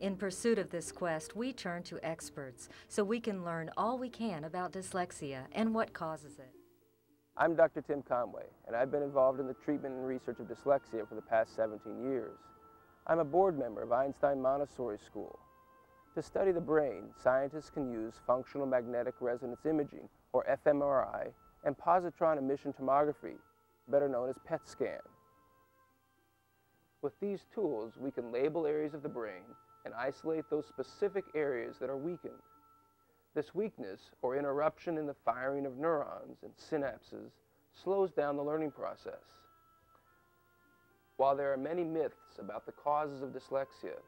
In pursuit of this quest, we turn to experts so we can learn all we can about dyslexia and what causes it. I'm Dr. Tim Conway, and I've been involved in the treatment and research of dyslexia for the past 17 years. I'm a board member of Einstein Montessori School. To study the brain, scientists can use functional magnetic resonance imaging, or fMRI, and positron emission tomography, better known as PET scan. With these tools, we can label areas of the brain and isolate those specific areas that are weakened. This weakness, or interruption in the firing of neurons and synapses, slows down the learning process. While there are many myths about the causes of dyslexia,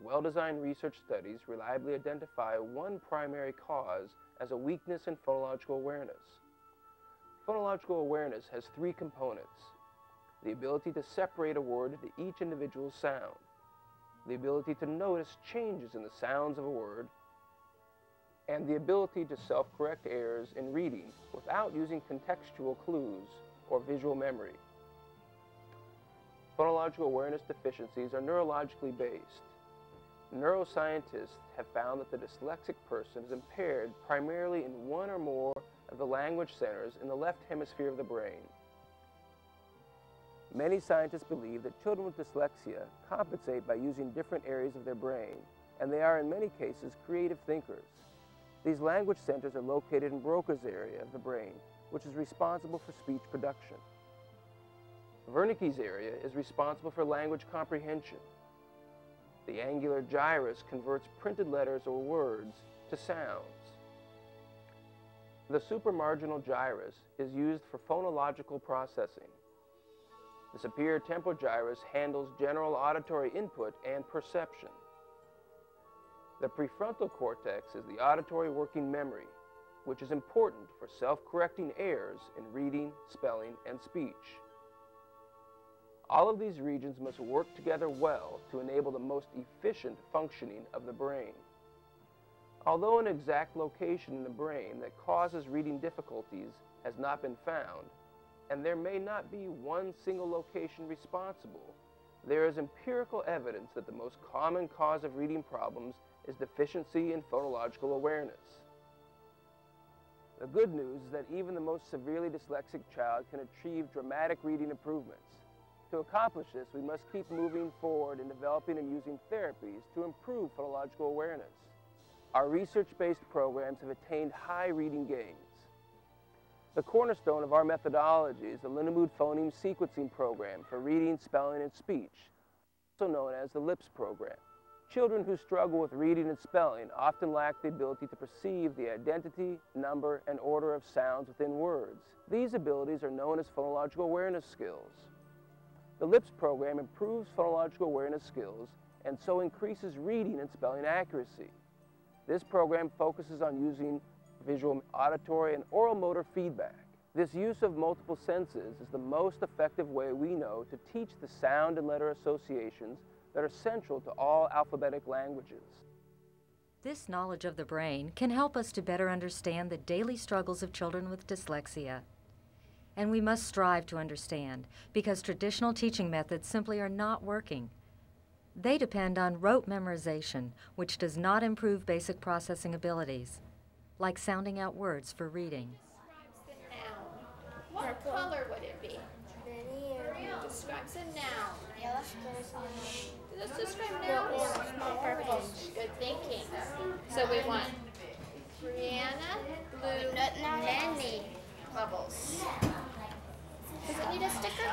well-designed research studies reliably identify one primary cause as a weakness in phonological awareness. Phonological awareness has three components: the ability to separate a word into each individual sound, the ability to notice changes in the sounds of a word, and the ability to self-correct errors in reading without using contextual clues or visual memory. Phonological awareness deficiencies are neurologically based. Neuroscientists have found that the dyslexic person is impaired primarily in one or more of the language centers in the left hemisphere of the brain. Many scientists believe that children with dyslexia compensate by using different areas of their brain, and they are in many cases creative thinkers. These language centers are located in Broca's area of the brain, which is responsible for speech production. Wernicke's area is responsible for language comprehension. The angular gyrus converts printed letters or words to sounds. The supramarginal gyrus is used for phonological processing. The superior temporal gyrus handles general auditory input and perception. The prefrontal cortex is the auditory working memory, which is important for self-correcting errors in reading, spelling, and speech. All of these regions must work together well to enable the most efficient functioning of the brain. Although an exact location in the brain that causes reading difficulties has not been found, and there may not be one single location responsible, there is empirical evidence that the most common cause of reading problems is deficiency in phonological awareness. The good news is that even the most severely dyslexic child can achieve dramatic reading improvements. To accomplish this, we must keep moving forward in developing and using therapies to improve phonological awareness. Our research-based programs have attained high reading gains. The cornerstone of our methodology is the Lindenwood Phoneme Sequencing Program for reading, spelling, and speech, also known as the LIPS program. Children who struggle with reading and spelling often lack the ability to perceive the identity, number, and order of sounds within words. These abilities are known as phonological awareness skills. The LIPS program improves phonological awareness skills and so increases reading and spelling accuracy. This program focuses on using visual, auditory, and oral motor feedback. This use of multiple senses is the most effective way we know to teach the sound and letter associations that are central to all alphabetic languages. This knowledge of the brain can help us to better understand the daily struggles of children with dyslexia. And we must strive to understand, because traditional teaching methods simply are not working. They depend on rote memorization, which does not improve basic processing abilities, like sounding out words for reading. Describes the noun. What color would it be? Describes a noun. Does this describe nouns? Good thinking. So we want Brianna blew many bubbles. Does it need a sticker?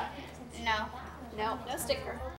No. No, no sticker.